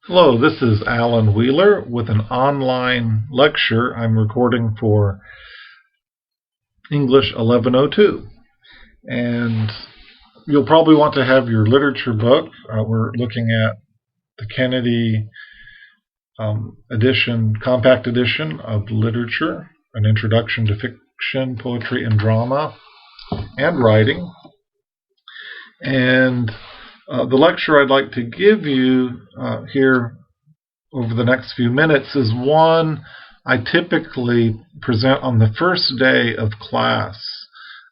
Hello, this is Alan Wheeler with an online lecture I'm recording for English 1102. And you'll probably want to have your literature book. We're looking at the Kennedy compact edition of literature, an introduction to fiction, poetry, and drama, and writing. And the lecture I'd like to give you here over the next few minutes is one I typically present on the first day of class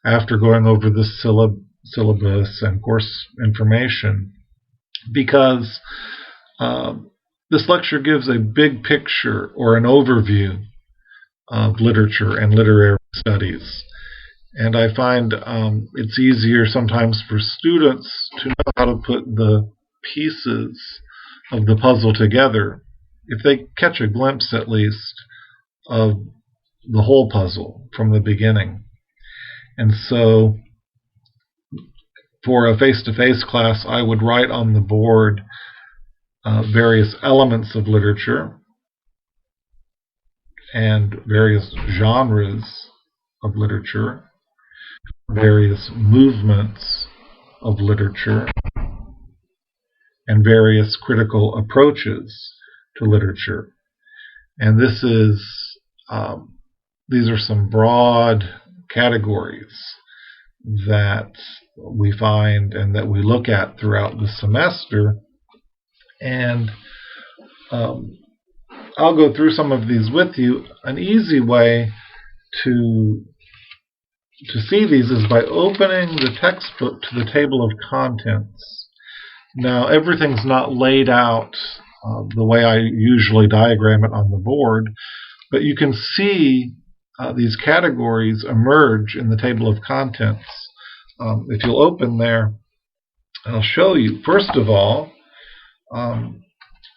after going over the syllabus and course information, because this lecture gives a big picture or an overview of literature and literary studies. And I find it's easier sometimes for students to know how to put the pieces of the puzzle together if they catch a glimpse, at least, of the whole puzzle from the beginning. And so for a face-to-face class, I would write on the board various elements of literature and various genres of literature, various movements of literature, and various critical approaches to literature. And these are some broad categories that we find and that we look at throughout the semester. And I'll go through some of these with you. An easy way to see these is by opening the textbook to the table of contents. Now, everything's not laid out the way I usually diagram it on the board, but you can see these categories emerge in the table of contents. If you'll open there, I'll show you. First of all,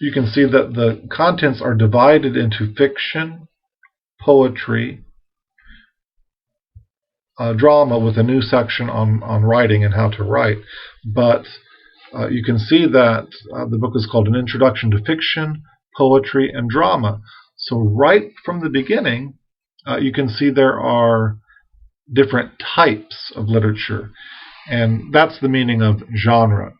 you can see that the contents are divided into fiction, poetry, drama, with a new section on writing and how to write. But you can see that the book is called An Introduction to Fiction, Poetry, and Drama. So right from the beginning, you can see there are different types of literature. And that's the meaning of genre,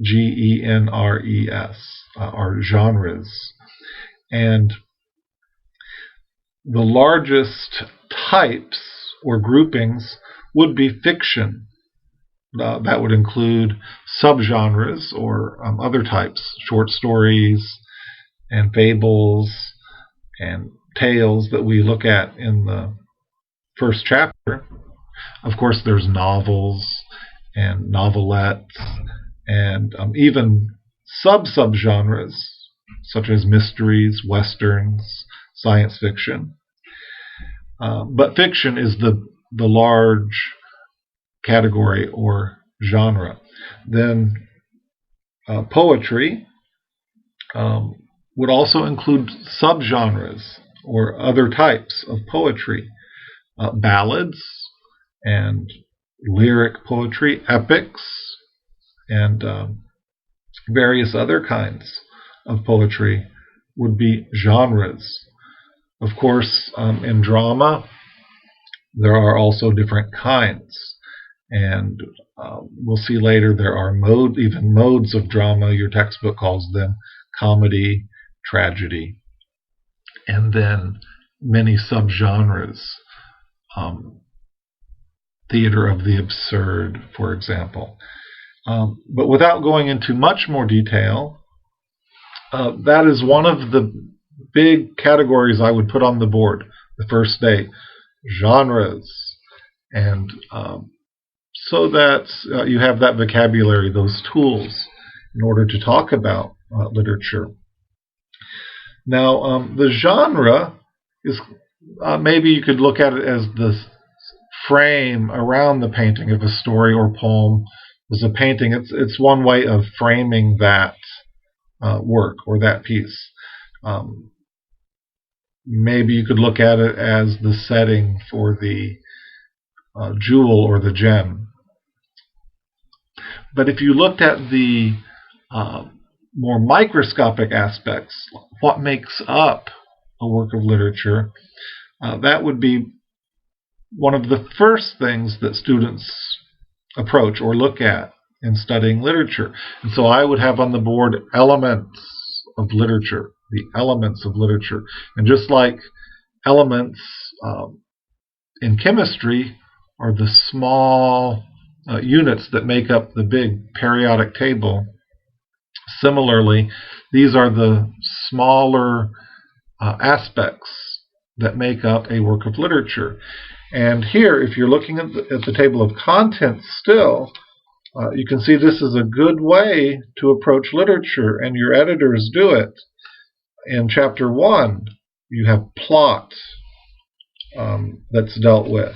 Genres, are genres. And the largest types or groupings would be fiction. That would include subgenres or other types, short stories and fables and tales that we look at in the first chapter. Of course, there's novels and novelettes and even subgenres such as mysteries, westerns, science fiction. But fiction is the large category or genre. Then poetry would also include subgenres or other types of poetry, ballads and lyric poetry, epics, and various other kinds of poetry would be genres. Of course, in drama, there are also different kinds. And we'll see later there are even modes of drama. Your textbook calls them comedy, tragedy, and then many subgenres. Theater of the absurd, for example. But without going into much more detail, that is one of the big categories I would put on the board the first day, genres. And so that you have that vocabulary, those tools, in order to talk about literature. Now, the genre is, maybe you could look at it as the frame around the painting. If a story or poem was a painting, it's one way of framing that work or that piece. Maybe you could look at it as the setting for the jewel or the gem. But if you looked at the more microscopic aspects, what makes up a work of literature, that would be one of the first things that students approach or look at in studying literature. And so I would have on the board elements of literature, the elements of literature. And just like elements in chemistry are the small units that make up the big periodic table, similarly, these are the smaller aspects that make up a work of literature. And here, if you're looking at the table of contents still, you can see this is a good way to approach literature, and your editors do it. In Chapter 1, you have plot that's dealt with.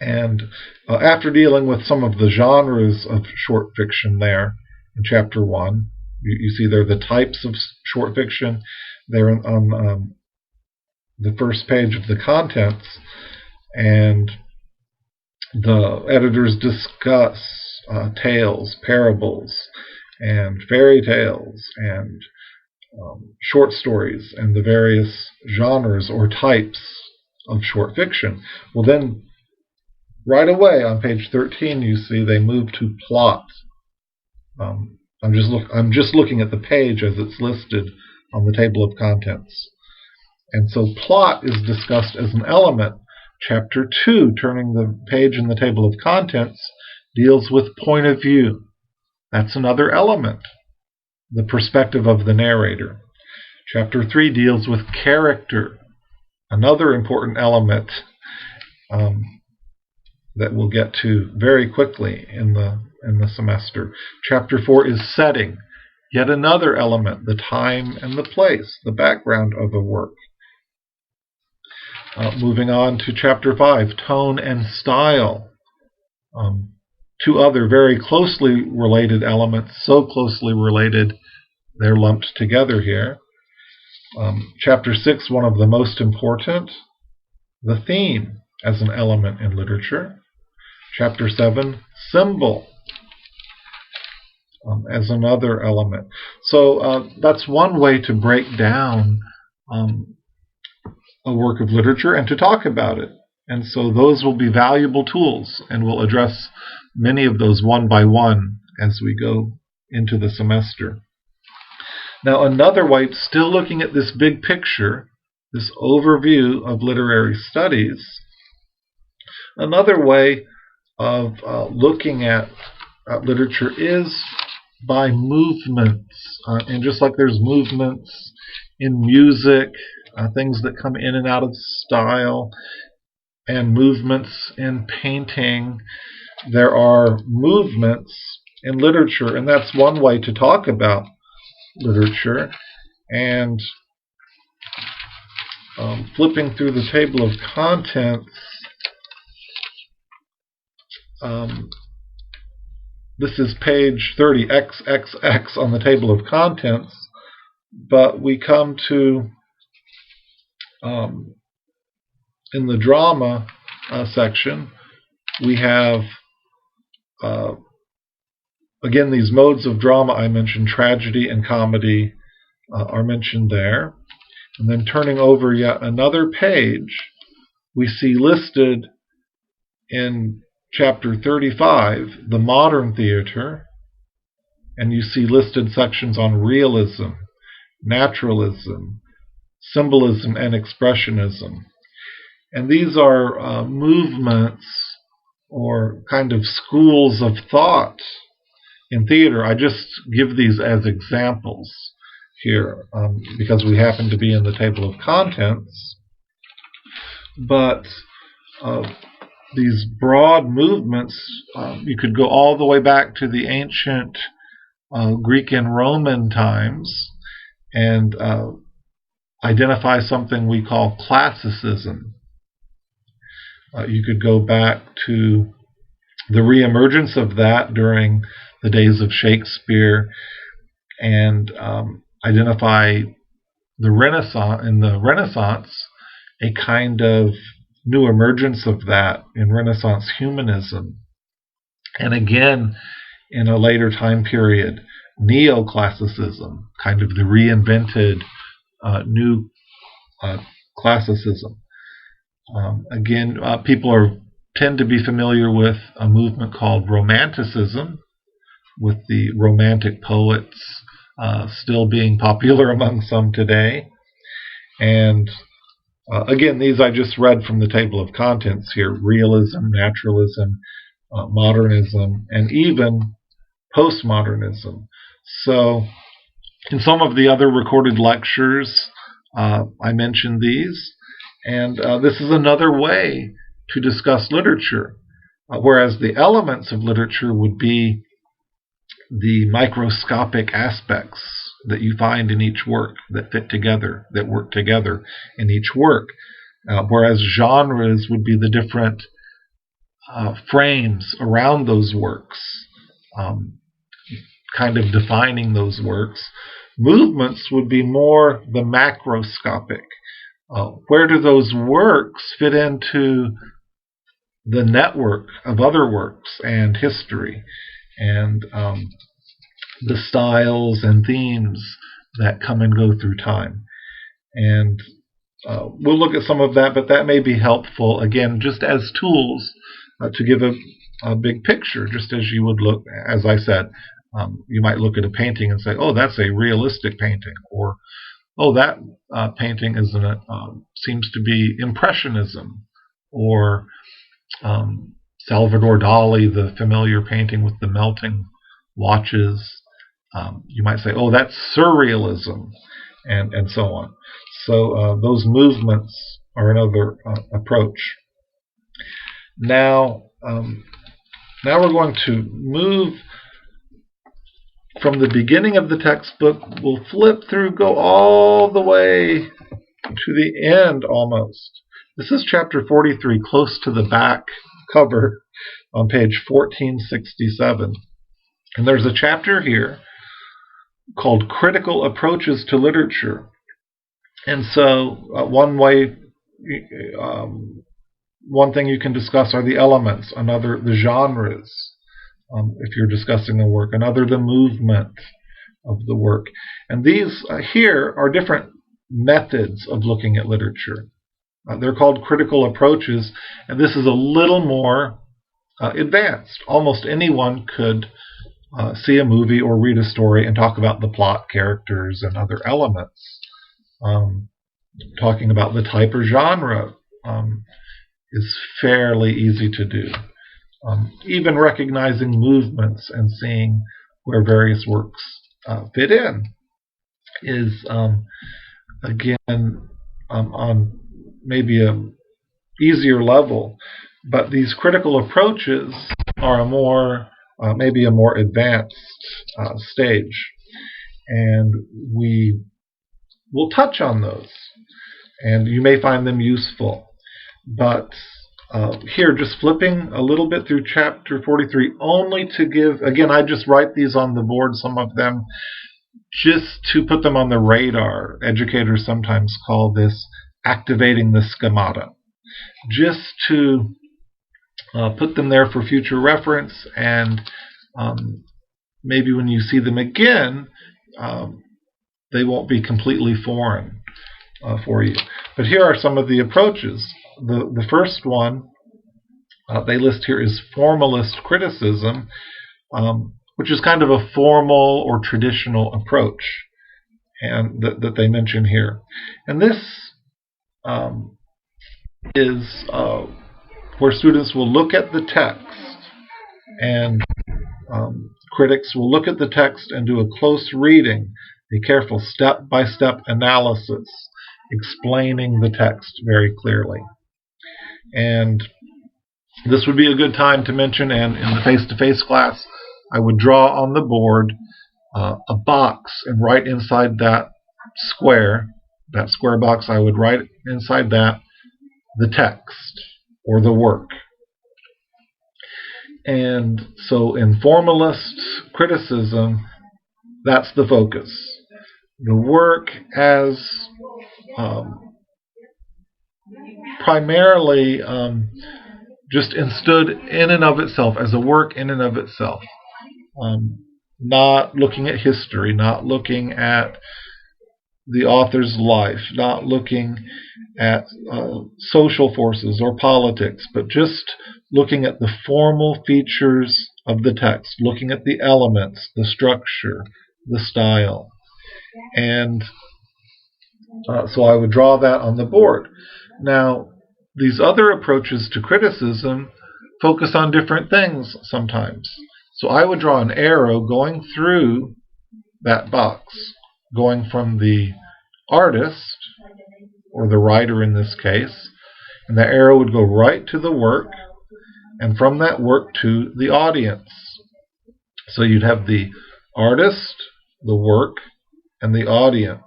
And after dealing with some of the genres of short fiction there in Chapter 1, you see there are the types of short fiction there on the first page of the contents, and the editors discuss tales, parables, and fairy tales, and short stories, and the various genres or types of short fiction. Well, then, right away on page 13, you see they move to plot. I'm just looking at the page as it's listed on the table of contents. And so plot is discussed as an element. Chapter 2, turning the page in the table of contents, deals with point of view. That's another element, the perspective of the narrator. Chapter 3 deals with character, another important element that we'll get to very quickly in the semester. Chapter 4 is setting, yet another element, the time and the place, the background of a work. Moving on to Chapter 5, tone and style. Two other very closely related elements, so closely related they're lumped together here. Chapter 6, one of the most important, the theme as an element in literature. Chapter 7, symbol as another element. So that's one way to break down a work of literature and to talk about it. And so those will be valuable tools, and we'll address many of those one by one as we go into the semester. Now, another way, still looking at this big picture, this overview of literary studies, another way of looking at literature is by movements. And just like there's movements in music, things that come in and out of style, and movements in painting, there are movements in literature, and that's one way to talk about literature. And flipping through the table of contents, this is page 30, XXX on the table of contents, but we come to in the drama section, we have again these modes of drama I mentioned, tragedy and comedy are mentioned there. And then turning over yet another page, we see listed in Chapter 35 the modern theater, and you see listed sections on realism, naturalism, symbolism, and expressionism. And these are movements or kind of schools of thought in theater. I just give these as examples here because we happen to be in the table of contents. But these broad movements, you could go all the way back to the ancient Greek and Roman times and identify something we call classicism. You could go back to the reemergence of that during the days of Shakespeare and identify the Renaissance, in the Renaissance, a kind of new emergence of that in Renaissance humanism. And again, in a later time period, neoclassicism, kind of the reinvented new classicism. Again, people tend to be familiar with a movement called Romanticism, with the Romantic poets still being popular among some today. And again, these I just read from the table of contents here: realism, naturalism, modernism, and even postmodernism. So in some of the other recorded lectures, I mentioned these, and this is another way to discuss literature, whereas the elements of literature would be the microscopic aspects that you find in each work that fit together, that work together in each work, whereas genres would be the different frames around those works, kind of defining those works. Movements would be more the macroscopic. Where do those works fit into the network of other works and history, and the styles and themes that come and go through time? And we'll look at some of that, but that may be helpful, again, just as tools to give a big picture, just as you would look, as I said, you might look at a painting and say, oh, that's a realistic painting, or oh, that painting seems to be Impressionism, or Salvador Dali, the familiar painting with the melting watches. You might say, oh, that's Surrealism, and so on. So those movements are another approach. Now we're going to move from the beginning of the textbook. We'll flip through, go all the way to the end almost. This is chapter 43, close to the back cover on page 1467. And there's a chapter here called Critical Approaches to Literature. And so one thing you can discuss are the elements, another the genres, if you're discussing a work, another the movement of the work. And these here are different methods of looking at literature. They're called critical approaches, and this is a little more advanced. Almost anyone could see a movie or read a story and talk about the plot, characters, and other elements. Talking about the type or genre is fairly easy to do. Even recognizing movements and seeing where various works fit in is, again, on maybe a easier level. But these critical approaches are maybe a more advanced stage, and we will touch on those, and you may find them useful. But here, just flipping a little bit through chapter 43, only to give, again, I just write these on the board, some of them, just to put them on the radar. Educators sometimes call this activating the schemata. Just to put them there for future reference, and maybe when you see them again, they won't be completely foreign for you. But here are some of the approaches. The first one they list here is formalist criticism, which is kind of a formal or traditional approach, and that they mention here. And this is where students will look at the text, and critics will look at the text and do a close reading, a careful step-by-step analysis, explaining the text very clearly. And this would be a good time to mention, and in the face-to-face class, I would draw on the board a box, and right inside that square box, I would write inside that the text or the work. And so in formalist criticism, that's the focus. The work as primarily just stood in and of itself, as a work in and of itself. not looking at history, not looking at the author's life, not looking at social forces or politics, but just looking at the formal features of the text, looking at the elements, the structure, the style. And so I would draw that on the board. Now, these other approaches to criticism focus on different things sometimes. So I would draw an arrow going through that box, going from the artist, or the writer in this case, and the arrow would go right to the work, and from that work to the audience. So you'd have the artist, the work, and the audience.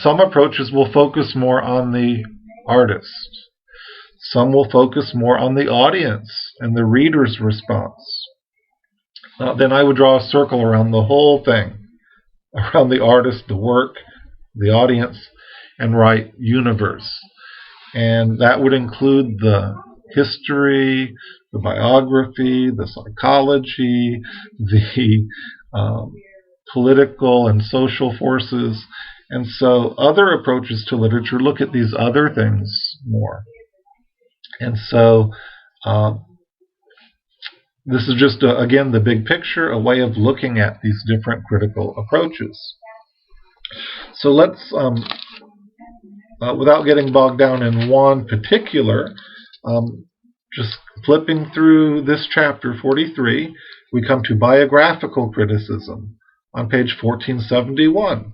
Some approaches will focus more on the artist. Some will focus more on the audience and the reader's response. Then I would draw a circle around the whole thing, around the artist, the work, the audience, and write universe. And that would include the history, the biography, the psychology, the political and social forces. And so other approaches to literature look at these other things more. And so this is just, again, the big picture, a way of looking at these different critical approaches. So let's, without getting bogged down in one particular, just flipping through this chapter 43, we come to biographical criticism on page 1471.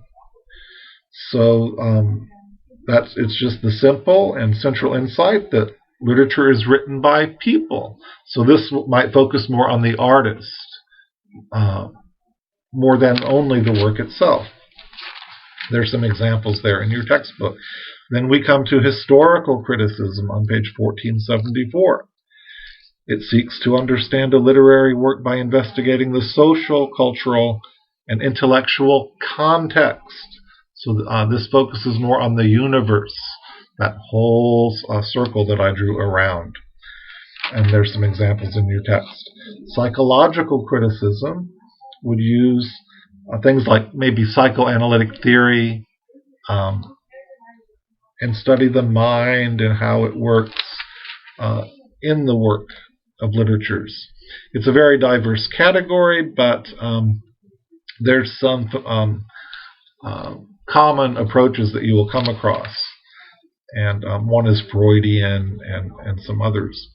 So it's just the simple and central insight that literature is written by people. So this might focus more on the artist, more than only the work itself. There's some examples there in your textbook. Then we come to historical criticism on page 1474. It seeks to understand a literary work by investigating the social, cultural, and intellectual context. So this focuses more on the universe, that whole circle that I drew around. And there's some examples in your text. Psychological criticism would use things like maybe psychoanalytic theory, and study the mind and how it works in the work of literatures. It's a very diverse category, but there's some common approaches that you will come across. And one is Freudian and some others.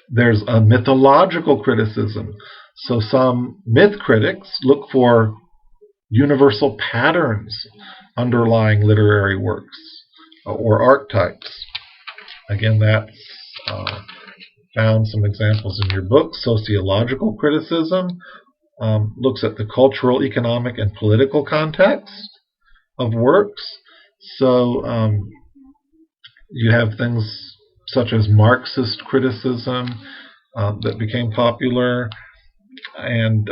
There's a mythological criticism. So some myth critics look for universal patterns underlying literary works or archetypes. Again, that's found some examples in your book. Sociological criticism looks at the cultural, economic, and political context of works. So you have things such as Marxist criticism that became popular, and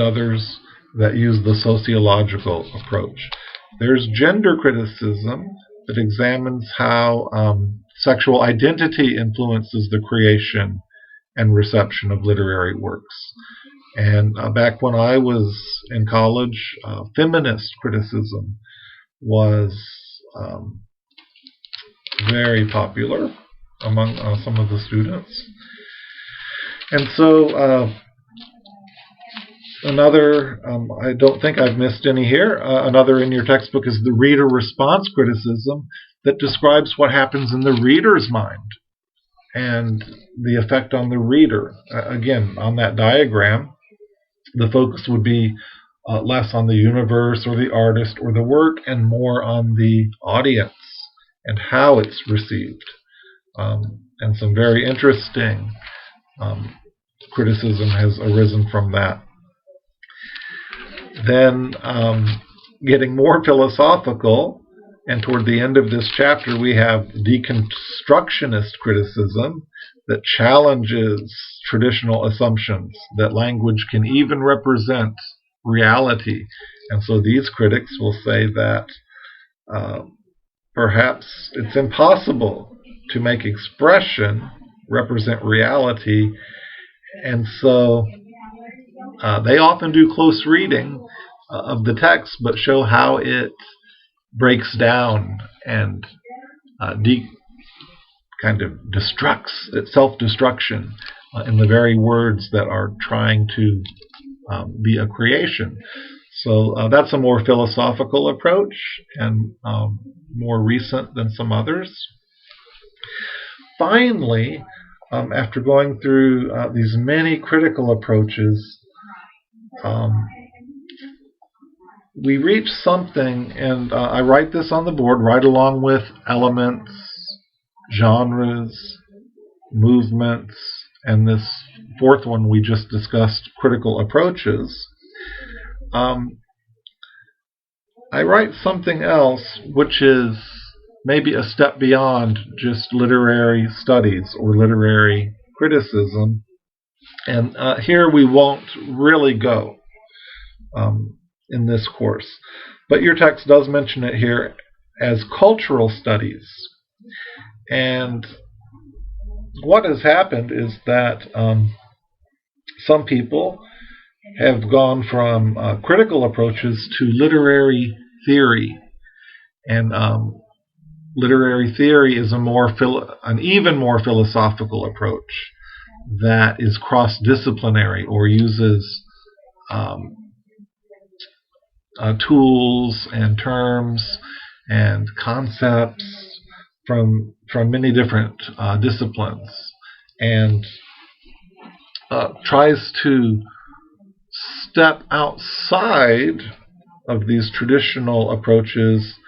others that use the sociological approach. There's gender criticism that examines how sexual identity influences the creation and reception of literary works. And back when I was in college, feminist criticism was very popular among some of the students. And so another, I don't think I've missed any here, another in your textbook is the reader response criticism that describes what happens in the reader's mind and the effect on the reader. Again, on that diagram, the focus would be less on the universe or the artist or the work and more on the audience and how it's received. And some very interesting criticism has arisen from that. Then getting more philosophical, and toward the end of this chapter we have deconstructionist criticism that challenges traditional assumptions that language can even represent reality. And so these critics will say that perhaps it's impossible to make expression represent reality, And so they often do close reading of the text, but show how it breaks down and kind of destructs, self-destruction in the very words that are trying to be a creation. So that's a more philosophical approach and more recent than some others. Finally, after going through these many critical approaches, we reach something, and I write this on the board right along with elements, genres, movements, and this fourth one we just discussed, critical approaches. I write something else which is maybe a step beyond just literary studies or literary criticism, and here we won't really go in this course. But your text does mention it here as cultural studies. And what has happened is that some people have gone from critical approaches to literary theory. And literary theory is an even more philosophical approach that is cross-disciplinary or uses tools and terms and concepts from many different disciplines, and tries to step outside of these traditional approaches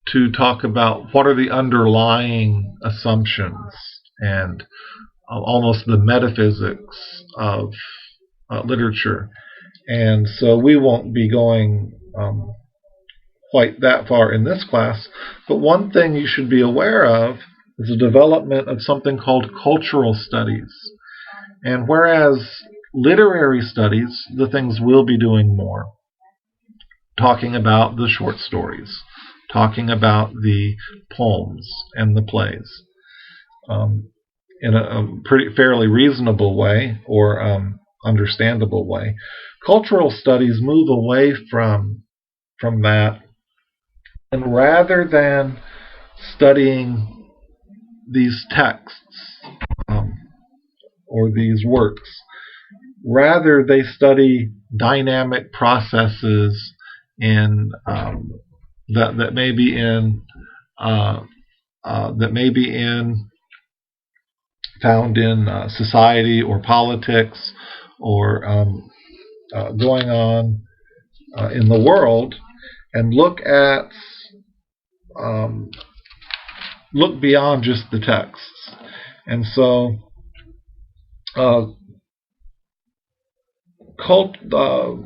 to talk about what are the underlying assumptions and almost the metaphysics of literature. And so we won't be going quite that far in this class, but one thing you should be aware of is the development of something called cultural studies. And whereas literary studies, the things we'll be doing more, talking about the short stories, talking about the poems and the plays in a fairly reasonable way or understandable way. Cultural studies move away from that, and rather than studying these texts or these works, rather they study dynamic processes in that may be found in society or politics or going on in the world, and look beyond just the texts. And so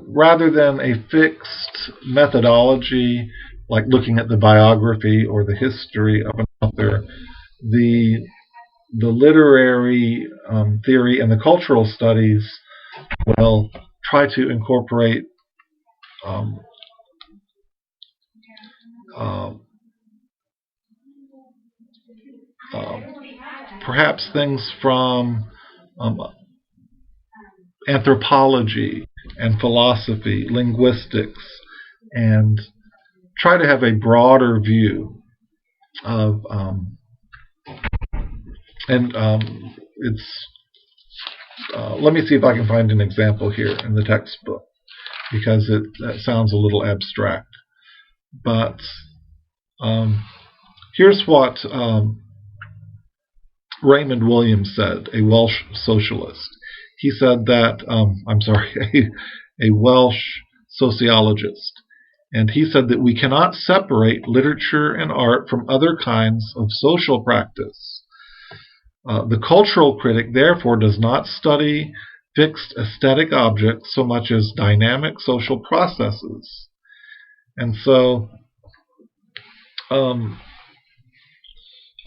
rather than a fixed methodology like looking at the biography or the history of an author, the literary theory and the cultural studies will try to incorporate perhaps things from anthropology and philosophy, linguistics, and try to have a broader view of let me see if I can find an example here in the textbook, because that sounds a little abstract. But here's what Raymond Williams said, a Welsh socialist. He said that, a Welsh sociologist. And he said that we cannot separate literature and art from other kinds of social practice. The cultural critic, therefore, does not study fixed aesthetic objects so much as dynamic social processes. And so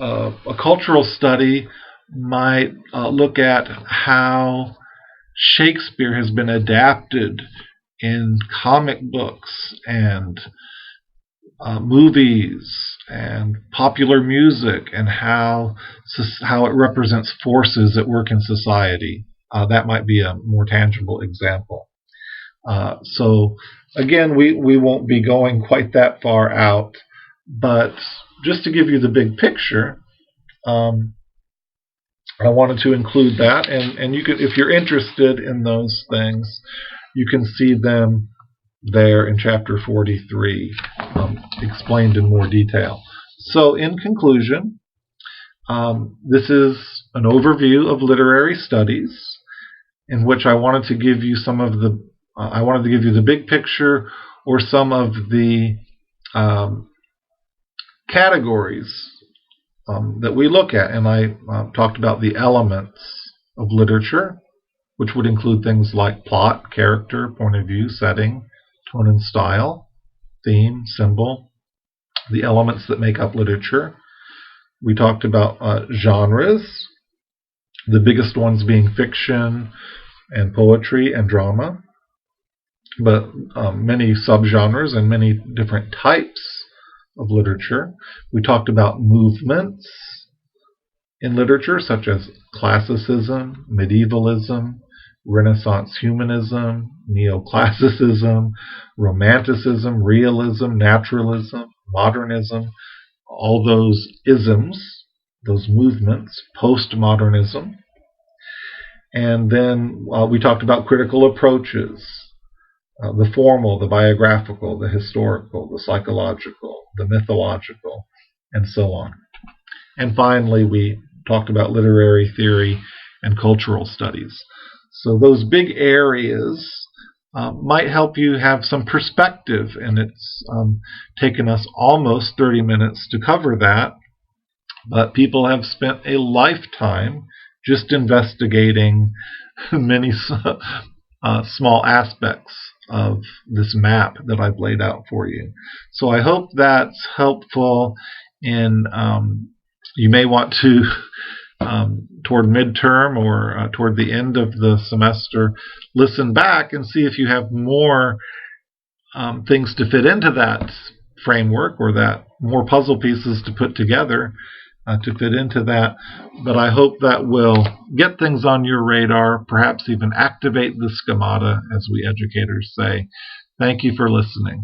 a cultural study might look at how Shakespeare has been adapted in comic books and movies and popular music, and how it represents forces at work in society. that might be a more tangible example. So again, we won't be going quite that far out, but just to give you the big picture, I wanted to include that, and you could, if you're interested in those things, you can see them there in chapter 43, explained in more detail. So in conclusion, this is an overview of literary studies, in which I wanted to give you some of the I wanted to give you the big picture, or some of the categories that we look at. And I talked about the elements of literature, which would include things like plot, character, point of view, setting, tone and style, theme, symbol, the elements that make up literature. We talked about genres, the biggest ones being fiction and poetry and drama, but many subgenres and many different types of literature. We talked about movements in literature, such as classicism, medievalism, Renaissance humanism, neoclassicism, romanticism, realism, naturalism, modernism, all those isms, those movements, postmodernism. And then we talked about critical approaches, the formal, the biographical, the historical, the psychological, the mythological, and so on. And finally, we talked about literary theory and cultural studies. So those big areas might help you have some perspective, and it's taken us almost 30 minutes to cover that, but people have spent a lifetime just investigating many small aspects of this map that I've laid out for you. So I hope that's helpful in, you may want to, toward midterm or toward the end of the semester, listen back and see if you have more things to fit into that framework, or that more puzzle pieces to put together to fit into that. But I hope that will get things on your radar, perhaps even activate the schemata, as we educators say. Thank you for listening.